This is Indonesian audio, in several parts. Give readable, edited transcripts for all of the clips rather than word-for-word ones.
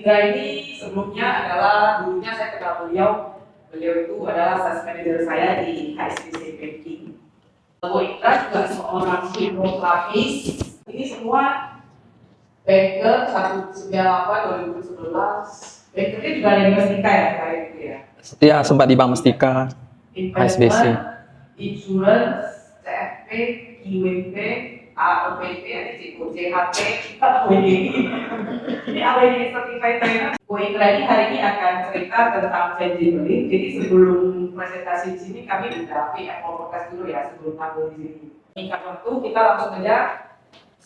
Indra ini sebelumnya adalah, dulunya saya kenal beliau. Beliau itu adalah sales manager saya di HSBC Banking. Bu Indra juga seorang hidrografis. Ini semua banker 198 2011. Bankernya juga ada di Mestika ya, kayak gitu ya. Ya, sempat di Bank Mestika, HSBC. Insurance, CFP, IWP, AOPT, JHT, ini AWD Certified Trainer. Bu Indra ini hari ini akan cerita tentang tangible. Jadi sebelum presentasi di sini kami udah VM podcast dulu ya sebelum tampil di sini. Singkat waktu kita langsung aja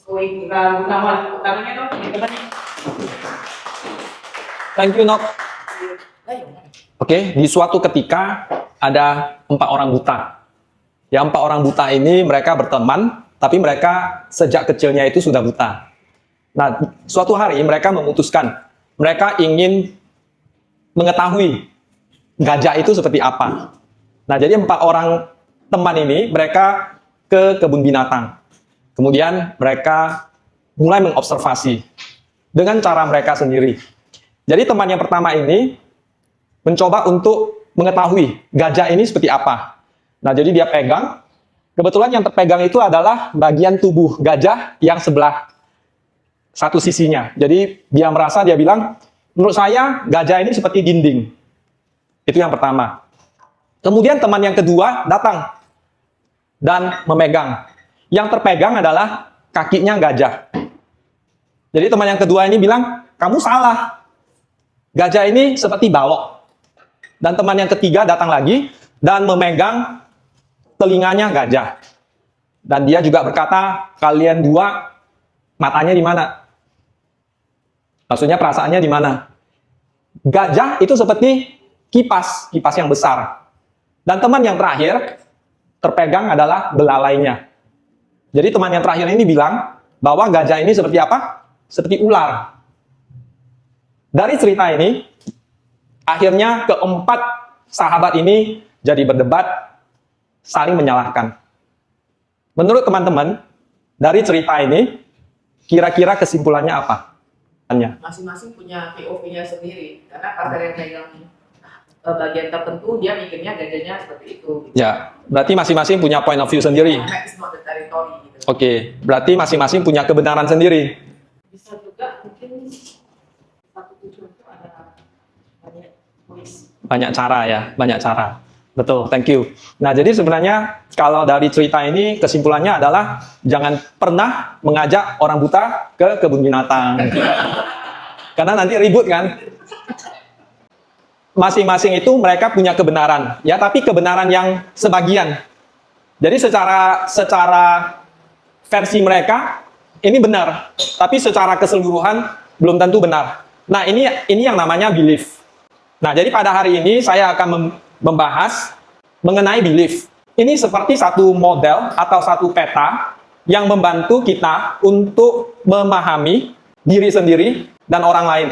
Bu Indra Gunawan. Tangannya dong, Thank you, Nok. Oke, di suatu ketika ada 4 orang buta. Ya, 4 orang buta ini mereka berteman, tapi mereka sejak kecilnya itu sudah buta. Nah, suatu hari mereka memutuskan, mereka ingin mengetahui gajah itu seperti apa. Nah, jadi 4 orang teman ini, mereka ke kebun binatang. Kemudian mereka mulai mengobservasi dengan cara mereka sendiri. Jadi teman yang pertama ini mencoba untuk mengetahui gajah ini seperti apa. Nah, jadi dia pegang. Kebetulan yang terpegang itu adalah bagian tubuh gajah yang sebelah satu sisinya. Jadi dia merasa, dia bilang, menurut saya gajah ini seperti dinding. Itu yang pertama. Kemudian teman yang kedua datang dan memegang. Yang terpegang adalah kakinya gajah. Jadi teman yang kedua ini bilang, kamu salah. Gajah ini seperti balok. Dan teman yang ketiga datang lagi dan memegang telinganya gajah. Dan dia juga berkata, kalian dua matanya di mana? Maksudnya perasaannya di mana? Gajah itu seperti kipas yang besar. Dan teman yang terakhir terpegang adalah belalainya. Jadi teman yang terakhir ini bilang bahwa gajah ini seperti apa? Seperti ular. Dari cerita ini, akhirnya keempat sahabat ini jadi berdebat, saling menyalahkan. Menurut teman-teman, dari cerita ini, kira-kira kesimpulannya apa? Masing-masing punya POV-nya sendiri, karena pada yang pegang bagian tertentu, dia mikirnya gajahnya seperti itu. Gitu. Ya, berarti masing-masing punya point of view sendiri. Gitu. Oke, berarti masing-masing punya kebenaran sendiri. Bisa juga mungkin satu tujuan itu ada banyak cara ya, banyak cara. Betul, thank you. Nah, jadi sebenarnya kalau dari cerita ini kesimpulannya adalah jangan pernah mengajak orang buta ke kebun binatang. Karena nanti ribut kan. Masing-masing itu mereka punya kebenaran, ya, tapi kebenaran yang sebagian. Jadi secara versi mereka ini benar, tapi secara keseluruhan belum tentu benar. Nah, ini yang namanya belief. Nah, jadi pada hari ini saya akan membahas mengenai belief. Ini seperti satu model atau satu peta yang membantu kita untuk memahami diri sendiri dan orang lain.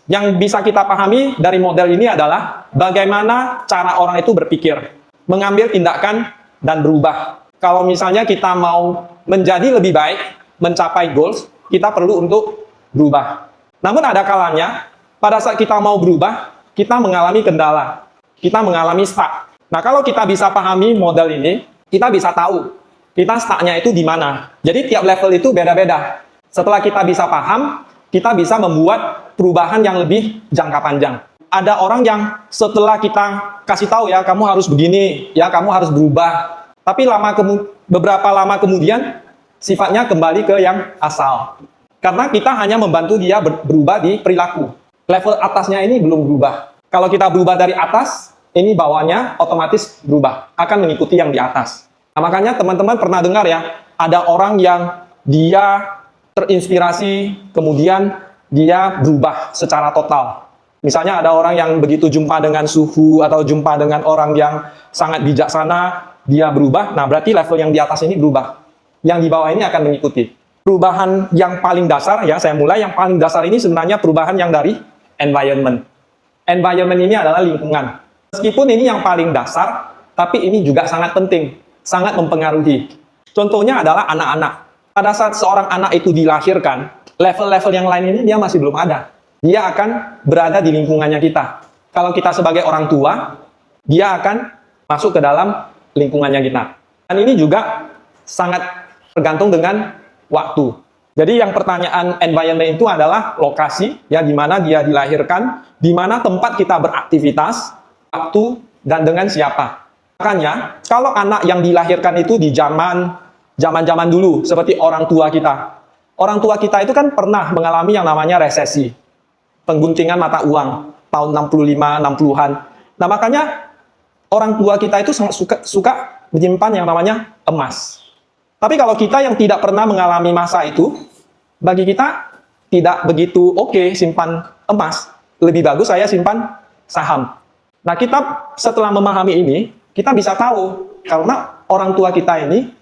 Yang bisa kita pahami dari model ini adalah bagaimana cara orang itu berpikir, mengambil tindakan dan berubah. Kalau misalnya kita mau menjadi lebih baik, mencapai goals, kita perlu untuk berubah. Namun ada kalanya, pada saat kita mau berubah, kita mengalami kendala, kita mengalami stuck. Nah, kalau kita bisa pahami model ini, kita bisa tahu kita stucknya itu di mana. Jadi tiap level itu beda-beda. Setelah kita bisa paham, kita bisa membuat perubahan yang lebih jangka panjang. Ada orang yang setelah kita kasih tahu ya, kamu harus begini, ya kamu harus berubah. Tapi beberapa lama kemudian, sifatnya kembali ke yang asal. Karena kita hanya membantu dia berubah di perilaku. Level atasnya ini belum berubah. Kalau kita berubah dari atas, ini bawahnya otomatis berubah. Akan mengikuti yang di atas. Nah, makanya teman-teman pernah dengar ya, ada orang yang dia terinspirasi, kemudian dia berubah secara total. Misalnya ada orang yang begitu jumpa dengan suhu, atau jumpa dengan orang yang sangat bijaksana, dia berubah. Nah, berarti level yang di atas ini berubah. Yang di bawah ini akan mengikuti. Perubahan yang paling dasar, ya saya mulai, yang paling dasar ini sebenarnya perubahan yang dari environment. Environment ini adalah lingkungan. Meskipun ini yang paling dasar, tapi ini juga sangat penting, sangat mempengaruhi. Contohnya adalah anak-anak. Pada saat seorang anak itu dilahirkan, level-level yang lain ini dia masih belum ada. dia akan berada di lingkungannya kita. Kalau kita sebagai orang tua, dia akan masuk ke dalam lingkungannya kita. Dan ini juga sangat tergantung dengan waktu. Jadi yang pertanyaan environment itu adalah lokasi, ya, di mana dia dilahirkan, di mana tempat kita beraktivitas, waktu, dan dengan siapa. Makanya, kalau anak yang dilahirkan itu di zaman dulu, seperti orang tua kita. Orang tua kita itu kan pernah mengalami yang namanya resesi, pengguntingan mata uang, tahun 65, 60-an. Nah, makanya orang tua kita itu sangat suka menyimpan yang namanya emas. Tapi kalau kita yang tidak pernah mengalami masa itu, bagi kita tidak begitu oke simpan emas. Lebih bagus saya simpan saham. Nah, kita setelah memahami ini, kita bisa tahu karena orang tua kita ini,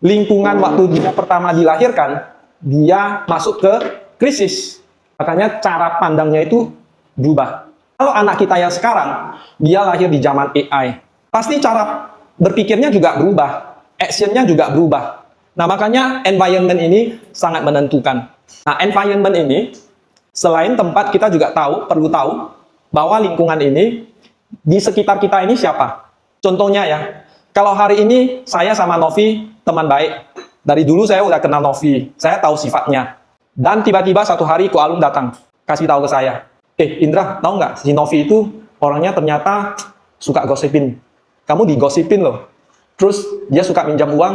lingkungan waktu dia pertama dilahirkan, dia masuk ke krisis. Makanya cara pandangnya itu berubah. Kalau anak kita yang sekarang, dia lahir di zaman AI, pasti cara berpikirnya juga berubah, actionnya juga berubah. Nah, makanya environment ini sangat menentukan. Nah, environment ini, selain tempat, kita juga perlu tahu bahwa lingkungan ini, di sekitar kita ini siapa. Contohnya ya, kalau hari ini saya sama Novi teman baik. Dari dulu saya udah kenal Novi, saya tahu sifatnya. Dan tiba-tiba satu hari Ko Alum datang, kasih tahu ke saya, Indra, tahu nggak, si Novi itu orangnya ternyata suka gosipin. Kamu digosipin loh. Terus dia suka minjam uang,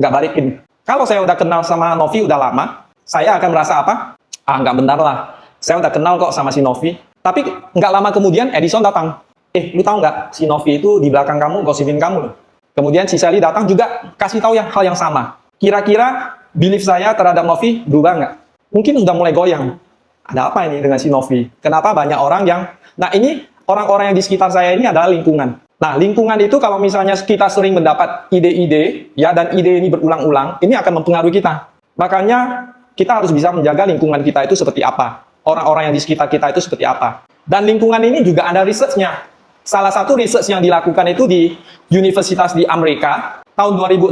nggak balikin. Kalau saya udah kenal sama Novi udah lama, saya akan merasa apa? Nggak benar lah. Saya udah kenal kok sama si Novi. Tapi nggak lama kemudian Edison datang. Lu tahu nggak, si Novi itu di belakang kamu gosipin kamu loh. Kemudian si Sally datang juga kasih tahu hal yang sama. Kira-kira belief saya terhadap Novi berubah nggak? Mungkin sudah mulai goyang. Ada apa ini dengan si Novi? Kenapa banyak orang yang... Nah, ini orang-orang yang di sekitar saya ini adalah lingkungan. Nah, lingkungan itu kalau misalnya kita sering mendapat ide-ide, ya, dan ide ini berulang-ulang, ini akan mempengaruhi kita. Makanya, kita harus bisa menjaga lingkungan kita itu seperti apa. Orang-orang yang di sekitar kita itu seperti apa. Dan lingkungan ini juga ada research-nya. Salah satu research yang dilakukan itu di universitas di Amerika, tahun 2016,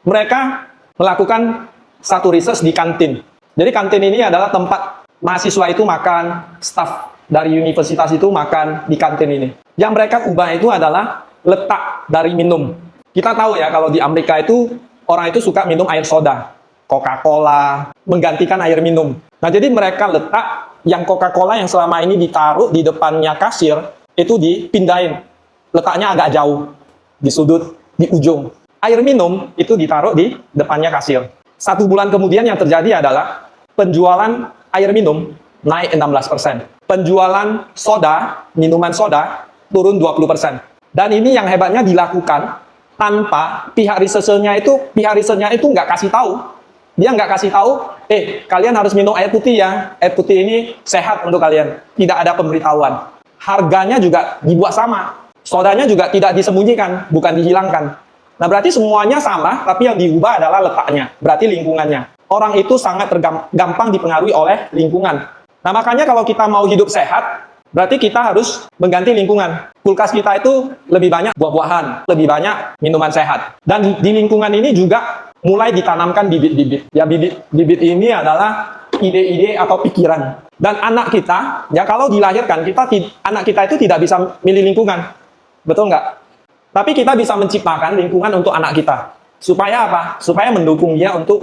mereka melakukan satu research di kantin. Jadi kantin ini adalah tempat mahasiswa itu makan, staf dari universitas itu makan di kantin ini. Yang mereka ubah itu adalah letak dari minum. Kita tahu ya, kalau di Amerika itu, orang itu suka minum air soda, Coca-Cola, menggantikan air minum. Nah, jadi mereka letak yang Coca-Cola yang selama ini ditaruh di depannya kasir, itu dipindahin. Letaknya agak jauh, di sudut, di ujung. Air minum itu ditaruh di depannya kasir. 1 bulan kemudian yang terjadi adalah penjualan air minum naik 16%. Penjualan soda, minuman soda, turun 20%. Dan ini yang hebatnya dilakukan tanpa pihak researchernya itu nggak kasih tahu. Dia nggak kasih tahu, kalian harus minum air putih ya. Air putih ini sehat untuk kalian. Tidak ada pemberitahuan. Harganya juga dibuat sama. Sodanya juga tidak disembunyikan, bukan dihilangkan. Nah, berarti semuanya sama, tapi yang diubah adalah letaknya. Berarti lingkungannya. Orang itu sangat gampang dipengaruhi oleh lingkungan. Nah, makanya kalau kita mau hidup sehat, berarti kita harus mengganti lingkungan. Kulkas kita itu lebih banyak buah-buahan, lebih banyak minuman sehat. Dan di lingkungan ini juga mulai ditanamkan bibit-bibit. Ya, bibit ini adalah ide-ide atau pikiran. Dan anak kita, ya kalau dilahirkan, anak kita itu tidak bisa milih lingkungan. Betul nggak? Tapi kita bisa menciptakan lingkungan untuk anak kita. Supaya apa? Supaya mendukung dia untuk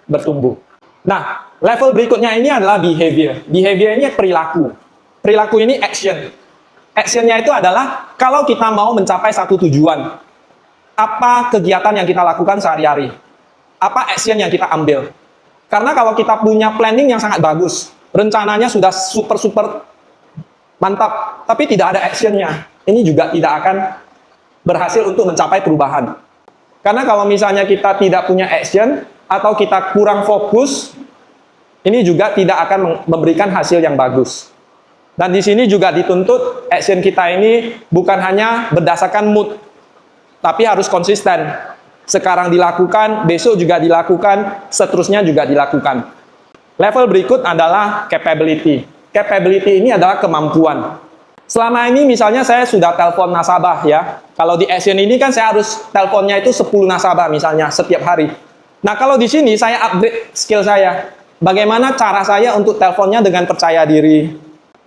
bertumbuh. Nah, level berikutnya ini adalah behavior. Behavior ini perilaku. Perilaku ini action. Actionnya itu adalah kalau kita mau mencapai satu tujuan. Apa kegiatan yang kita lakukan sehari-hari? Apa action yang kita ambil? Karena kalau kita punya planning yang sangat bagus, rencananya sudah super mantap, tapi tidak ada actionnya, ini juga tidak akan berhasil untuk mencapai perubahan. Karena kalau misalnya kita tidak punya action atau kita kurang fokus, ini juga tidak akan memberikan hasil yang bagus. Dan di sini juga dituntut action kita ini bukan hanya berdasarkan mood, tapi harus konsisten. Sekarang dilakukan, besok juga dilakukan, seterusnya juga dilakukan. Level berikut adalah capability. Capability ini adalah kemampuan. Selama ini misalnya saya sudah telepon nasabah ya. Kalau di Action ini kan saya harus teleponnya itu 10 nasabah misalnya setiap hari. Nah, kalau di sini saya upgrade skill saya. bagaimana cara saya untuk teleponnya dengan percaya diri.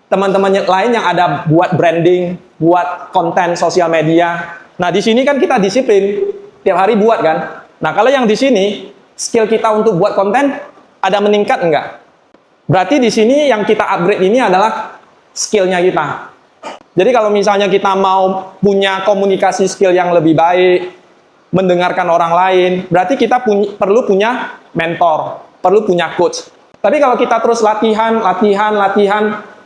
Teman-teman lain yang ada buat branding, buat konten sosial media. Nah, di sini kan kita disiplin, tiap hari buat kan. Nah, kalau yang di sini, skill kita untuk buat konten ada meningkat enggak? Berarti di sini yang kita upgrade ini adalah skillnya kita. Jadi kalau misalnya kita mau punya komunikasi skill yang lebih baik, mendengarkan orang lain, berarti kita perlu punya mentor, perlu punya coach. Tapi kalau kita terus latihan,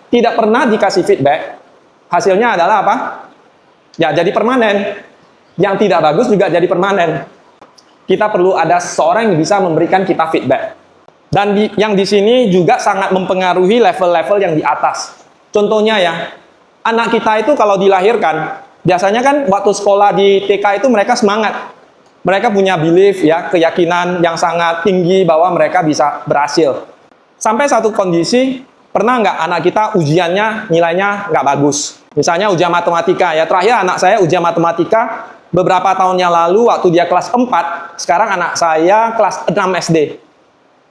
tidak pernah dikasih feedback, hasilnya adalah apa? Ya, jadi permanen. Yang tidak bagus juga jadi permanen. Kita perlu ada seseorang yang bisa memberikan kita feedback. Dan yang di sini juga sangat mempengaruhi level-level yang di atas. Contohnya ya, anak kita itu kalau dilahirkan, biasanya kan waktu sekolah di TK itu mereka semangat. Mereka punya belief ya, keyakinan yang sangat tinggi bahwa mereka bisa berhasil. Sampai satu kondisi, pernah nggak anak kita ujiannya nilainya nggak bagus? Misalnya ujian matematika ya, terakhir anak saya ujian matematika beberapa tahun yang lalu waktu dia kelas 4, sekarang anak saya kelas 6 SD.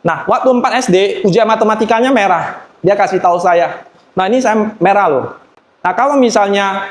Nah, waktu 4 SD, ujian matematikanya merah. Dia kasih tahu saya, nah ini saya merah loh. Nah, kalau misalnya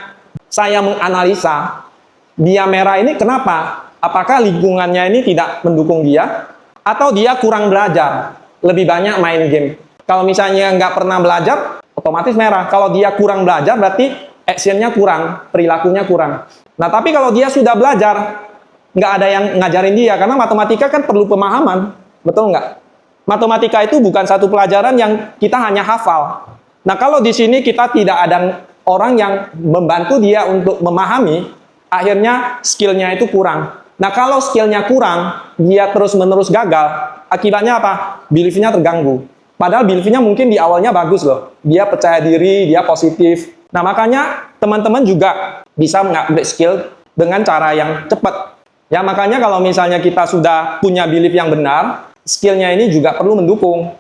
saya menganalisa, dia merah ini kenapa? Apakah lingkungannya ini tidak mendukung dia? Atau dia kurang belajar, lebih banyak main game? Kalau misalnya nggak pernah belajar, otomatis merah. Kalau dia kurang belajar, berarti actionnya kurang, perilakunya kurang. Nah, tapi kalau dia sudah belajar, nggak ada yang ngajarin dia, karena matematika kan perlu pemahaman, betul nggak? Matematika itu bukan satu pelajaran yang kita hanya hafal. Nah, kalau di sini kita tidak ada orang yang membantu dia untuk memahami, akhirnya skillnya itu kurang. Nah, kalau skillnya kurang, dia terus-menerus gagal, akibatnya apa? Belief-nya terganggu. Padahal belief-nya mungkin di awalnya bagus loh. Dia percaya diri, dia positif. Nah, makanya teman-teman juga bisa mengupgrade skill dengan cara yang cepat. Ya, makanya kalau misalnya kita sudah punya belief yang benar, skill-nya ini juga perlu mendukung.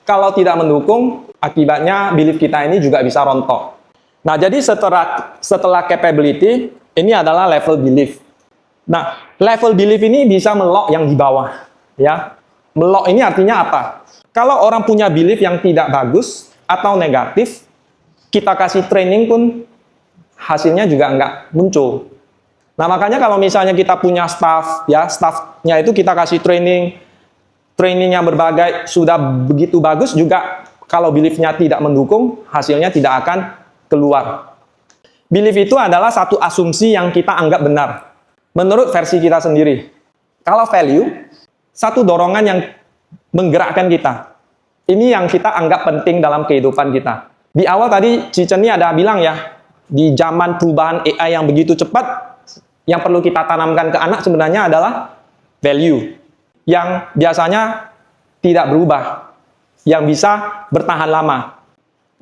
Kalau tidak mendukung, akibatnya belief kita ini juga bisa rontok. Nah, jadi setelah capability, ini adalah level belief. Nah, level belief ini bisa melok yang di bawah. Ya, melok ini artinya apa? Kalau orang punya belief yang tidak bagus atau negatif, kita kasih training pun hasilnya juga nggak muncul. Nah, makanya kalau misalnya kita punya staff, ya staffnya itu kita kasih training yang berbagai, sudah begitu bagus juga, kalau belief-nya tidak mendukung, hasilnya tidak akan keluar. Belief itu adalah satu asumsi yang kita anggap benar, menurut versi kita sendiri. Kalau value, satu dorongan yang menggerakkan kita. Ini yang kita anggap penting dalam kehidupan kita. Di awal tadi Cici ini ada bilang ya, di zaman perubahan AI yang begitu cepat, yang perlu kita tanamkan ke anak sebenarnya adalah value yang biasanya tidak berubah, yang bisa bertahan lama.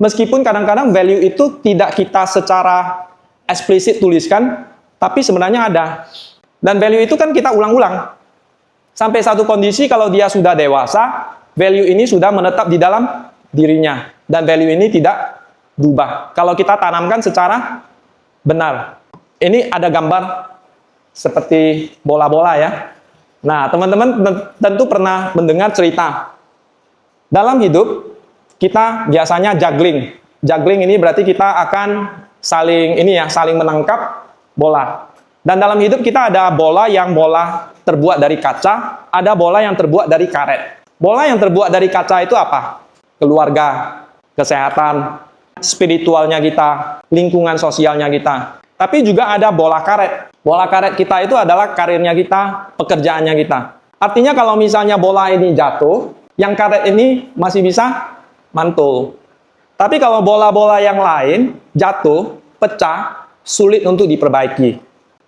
Meskipun kadang-kadang value itu tidak kita secara eksplisit tuliskan, tapi sebenarnya ada. Dan value itu kan kita ulang-ulang. Sampai satu kondisi kalau dia sudah dewasa, value ini sudah menetap di dalam dirinya. Dan value ini tidak berubah. Kalau kita tanamkan secara benar. Ini ada gambar seperti bola-bola ya. Nah, teman-teman tentu pernah mendengar cerita. Dalam hidup, kita biasanya juggling. Juggling ini berarti kita akan saling menangkap bola. Dan dalam hidup kita ada bola terbuat dari kaca, ada bola yang terbuat dari karet. Bola yang terbuat dari kaca itu apa? Keluarga, kesehatan, spiritualnya kita, lingkungan sosialnya kita. Tapi juga ada bola karet. Bola karet kita itu adalah karirnya kita, pekerjaannya kita. Artinya kalau misalnya bola ini jatuh, yang karet ini masih bisa mantul. Tapi kalau bola-bola yang lain jatuh, pecah, sulit untuk diperbaiki.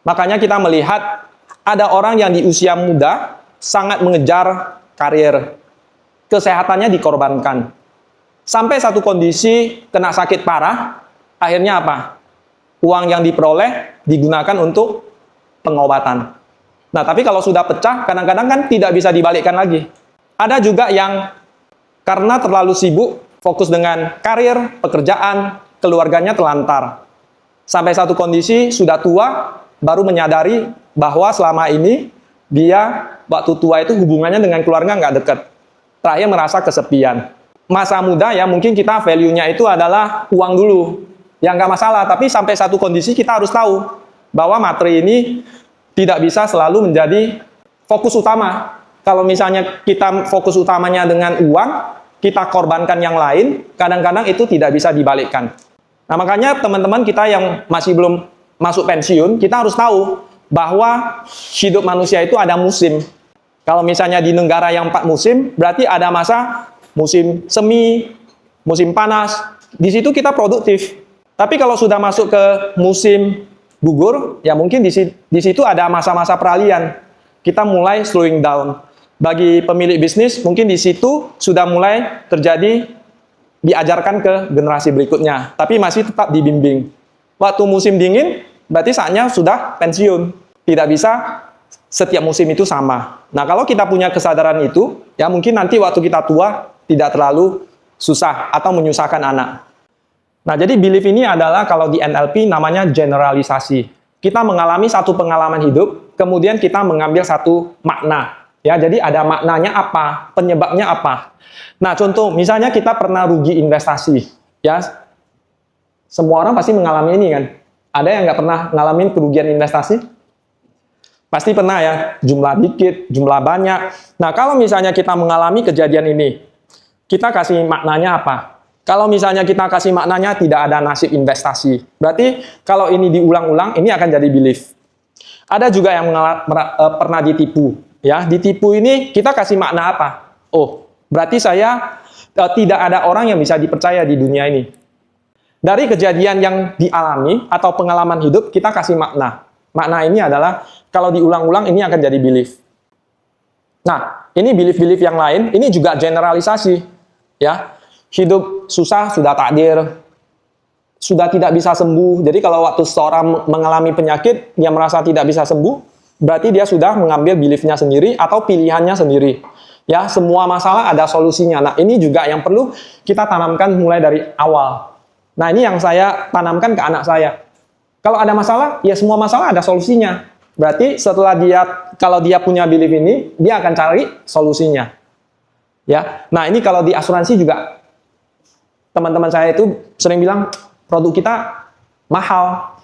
Makanya kita melihat ada orang yang di usia muda sangat mengejar karir. Kesehatannya dikorbankan. Sampai satu kondisi kena sakit parah, akhirnya apa? Uang yang diperoleh digunakan untuk pengobatan. Nah, tapi kalau sudah pecah, kadang-kadang kan tidak bisa dibalikkan lagi. Ada juga yang karena terlalu sibuk, fokus dengan karir, pekerjaan, keluarganya telantar. Sampai satu kondisi sudah tua, baru menyadari bahwa selama ini dia waktu tua itu hubungannya dengan keluarga nggak dekat. terakhir merasa kesepian. Masa muda ya mungkin kita value-nya itu adalah uang dulu. Ya nggak masalah, tapi sampai satu kondisi kita harus tahu bahwa materi ini tidak bisa selalu menjadi fokus utama. Kalau misalnya kita fokus utamanya dengan uang, kita korbankan yang lain, kadang-kadang itu tidak bisa dibalikkan. Nah makanya teman-teman kita yang masih belum masuk pensiun, kita harus tahu bahwa hidup manusia itu ada musim. Kalau misalnya di negara yang 4 musim, berarti ada masa musim semi, musim panas. Di situ kita produktif. Tapi kalau sudah masuk ke musim gugur, ya mungkin di situ ada masa-masa peralihan. Kita mulai slowing down. Bagi pemilik bisnis, mungkin di situ sudah mulai terjadi diajarkan ke generasi berikutnya. Tapi masih tetap dibimbing. Waktu musim dingin, berarti saatnya sudah pensiun. Tidak bisa setiap musim itu sama. Nah, kalau kita punya kesadaran itu, ya mungkin nanti waktu kita tua, tidak terlalu susah atau menyusahkan anak. Nah, jadi belief ini adalah kalau di NLP namanya generalisasi. Kita mengalami satu pengalaman hidup, kemudian kita mengambil satu makna. Ya, jadi ada maknanya apa, penyebabnya apa. Nah, contoh misalnya kita pernah rugi investasi, ya. Semua orang pasti mengalami ini kan. Ada yang nggak pernah ngalamin kerugian investasi? Pasti pernah ya, jumlah dikit, jumlah banyak. Nah, kalau misalnya kita mengalami kejadian ini, kita kasih maknanya apa? Kalau misalnya kita kasih maknanya tidak ada nasib investasi, berarti kalau ini diulang-ulang, ini akan jadi belief. Ada juga yang pernah ditipu. Ya, ditipu ini kita kasih makna apa? Oh, berarti saya tidak ada orang yang bisa dipercaya di dunia ini. Dari kejadian yang dialami atau pengalaman hidup, kita kasih makna. Makna ini adalah kalau diulang-ulang ini akan jadi belief. Nah, ini belief-belief yang lain, ini juga generalisasi. Ya, hidup susah sudah takdir, sudah tidak bisa sembuh. Jadi kalau waktu seorang mengalami penyakit, dia merasa tidak bisa sembuh, berarti dia sudah mengambil beliefnya sendiri atau pilihannya sendiri. Ya, semua masalah ada solusinya. Nah, ini juga yang perlu kita tanamkan mulai dari awal. Nah, ini yang saya tanamkan ke anak saya. Kalau ada masalah, ya semua masalah ada solusinya. Berarti setelah kalau dia punya belief ini, dia akan cari solusinya. Ya, nah ini kalau di asuransi juga, teman-teman saya itu sering bilang, produk kita mahal.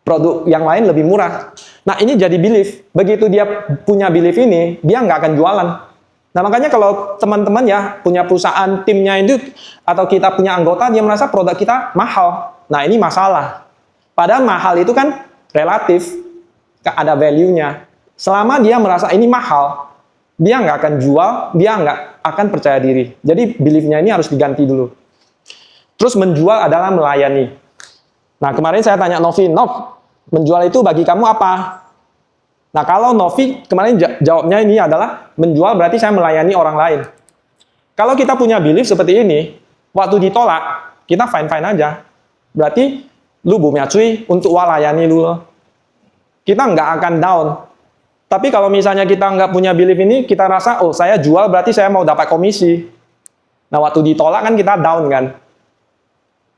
Produk yang lain lebih murah. Nah ini jadi belief. Begitu dia punya belief ini, dia nggak akan jualan. Nah makanya kalau teman-teman ya punya perusahaan, timnya itu, atau kita punya anggota, dia merasa produk kita mahal. Nah ini masalah. Padahal mahal itu kan relatif, ada value-nya. Selama dia merasa ini mahal, dia nggak akan jual, dia nggak akan percaya diri. Jadi belief-nya ini harus diganti dulu. Terus menjual adalah melayani. Nah kemarin saya tanya Novi, Nov, menjual itu bagi kamu apa? Nah kalau Novi kemarin jawabnya ini adalah menjual berarti saya melayani orang lain. Kalau kita punya belief seperti ini, waktu ditolak, kita fine-fine aja. Berarti lu bumia cuy untuk layani lu. Kita nggak akan down. Tapi kalau misalnya kita nggak punya belief ini, kita rasa, oh saya jual berarti saya mau dapat komisi. Nah waktu ditolak kan kita down kan.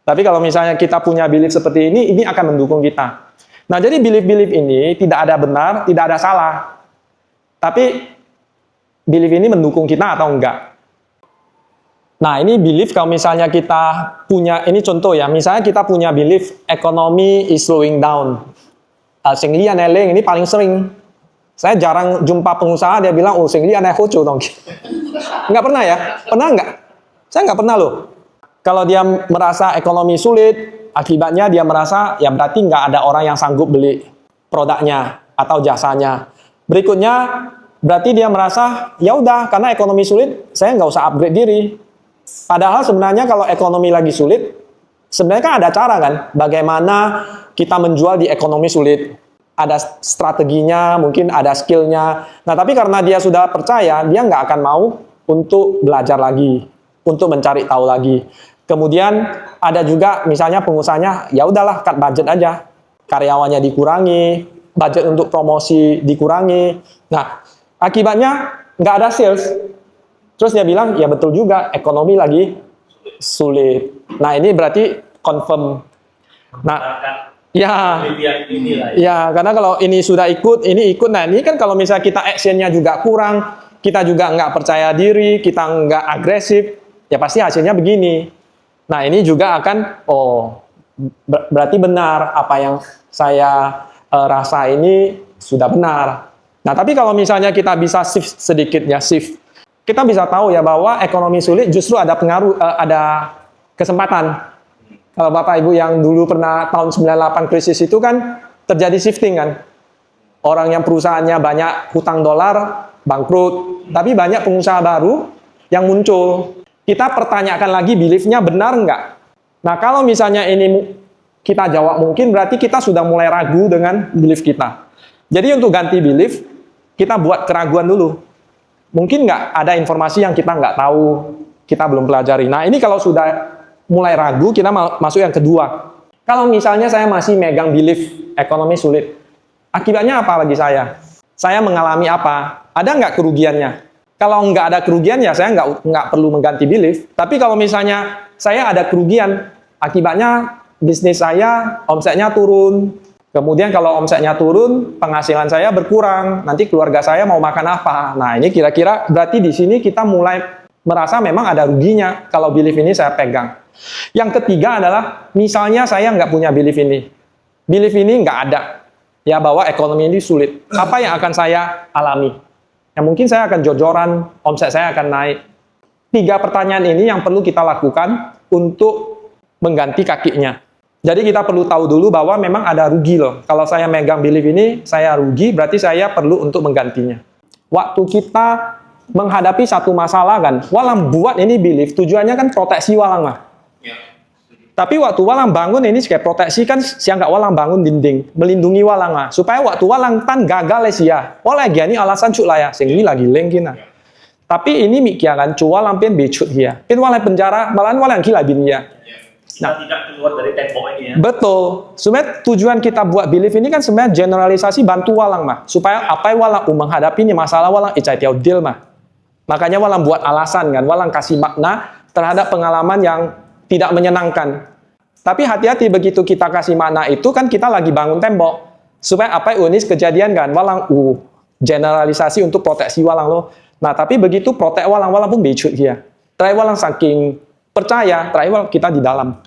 Tapi kalau misalnya kita punya belief seperti ini akan mendukung kita. Nah jadi belief-belief ini tidak ada benar, tidak ada salah. Tapi belief ini mendukung kita atau enggak. Nah ini belief kalau misalnya kita punya, ini contoh ya, misalnya kita punya belief ekonomi is slowing down. Sing lian eleng ini paling sering. Saya jarang jumpa pengusaha dia bilang, oh sing lian hoco dong. Nggak pernah ya? Pernah nggak? Saya nggak pernah loh. Kalau dia merasa ekonomi sulit, akibatnya dia merasa ya berarti nggak ada orang yang sanggup beli produknya atau jasanya. Berikutnya berarti dia merasa ya udah karena ekonomi sulit, saya nggak usah upgrade diri. Padahal sebenarnya kalau ekonomi lagi sulit, sebenarnya kan ada cara kan, bagaimana kita menjual di ekonomi sulit. Ada strateginya, mungkin ada skillnya. Nah tapi karena dia sudah percaya, dia nggak akan mau untuk belajar lagi, untuk mencari tahu lagi. Kemudian ada juga misalnya pengusahanya, ya udahlah cut budget aja, karyawannya dikurangi, budget untuk promosi dikurangi. Nah akibatnya nggak ada sales. Terus dia bilang, ya betul juga, ekonomi lagi sulit. Nah ini berarti confirm. Nah, ya, karena kalau ini sudah ikut, ini ikut. Nah ini kan kalau misalnya kita actionnya juga kurang, kita juga nggak percaya diri, kita nggak agresif, ya pasti hasilnya begini. Nah ini juga akan, berarti benar apa yang saya rasa ini sudah benar. Nah tapi kalau misalnya kita bisa shift sedikit ya, shift, kita bisa tahu ya bahwa ekonomi sulit justru ada pengaruh, ada kesempatan. Kalau Bapak Ibu yang dulu pernah tahun 98 krisis itu kan terjadi shifting kan. Orang yang perusahaannya banyak hutang dolar, bangkrut. Tapi banyak pengusaha baru yang muncul. Kita pertanyakan lagi belief-nya benar nggak? Nah kalau misalnya ini kita jawab mungkin, berarti kita sudah mulai ragu dengan belief kita. Jadi untuk ganti belief, kita buat keraguan dulu. Mungkin nggak ada informasi yang kita nggak tahu, kita belum pelajari. Nah ini kalau sudah mulai ragu, kita masuk yang kedua. Kalau misalnya saya masih megang belief ekonomi sulit, akibatnya apa bagi saya? Saya mengalami apa? Ada nggak kerugiannya? Kalau nggak ada kerugian, ya saya nggak perlu mengganti belief. Tapi kalau misalnya saya ada kerugian, akibatnya bisnis saya, omsetnya turun. Kemudian kalau omsetnya turun, penghasilan saya berkurang. Nanti keluarga saya mau makan apa? Nah ini kira-kira berarti di sini kita mulai merasa memang ada ruginya kalau belief ini saya pegang. Yang ketiga adalah, misalnya saya nggak punya belief ini. Belief ini nggak ada. Ya bahwa ekonomi ini sulit. Apa yang akan saya alami? Ya mungkin saya akan jor-joran, omset saya akan naik. 3 pertanyaan ini yang perlu kita lakukan untuk mengganti kakinya. Jadi kita perlu tahu dulu bahwa memang ada rugi loh. Kalau saya megang belief ini, saya rugi, berarti saya perlu untuk menggantinya. Waktu kita menghadapi satu masalah kan, walang buat ini belief, tujuannya kan proteksi walang lah. Tapi waktu walang bangun ini kayak proteksi kan, siang nggak walang bangun dinding, melindungi walang lah. Supaya waktu walang tan gagal ya. Walang ini alasan cuk lah ya, sing ini lagi lengkin lah. Tapi ini mikir kan, cuk walang pin becut ya. Pin walang penjara, malahan walang gila bin ya. Nah, tidak keluar dari tembok ini ya. Betul. Sebenarnya tujuan kita buat belief ini kan sebenarnya generalisasi bantu walang mah. Supaya apa yang walang menghadapi ini masalah walang icai tiao deal mah. Makanya walang buat alasan kan, walang kasih makna terhadap pengalaman yang tidak menyenangkan. Tapi hati-hati begitu kita kasih makna itu kan kita lagi bangun tembok. Supaya apa yang unik kejadian kan, walang generalisasi untuk proteksi walang loh. Nah tapi begitu protek walang pun becut dia. Terakhir walang saking percaya, terakhir kita di dalam.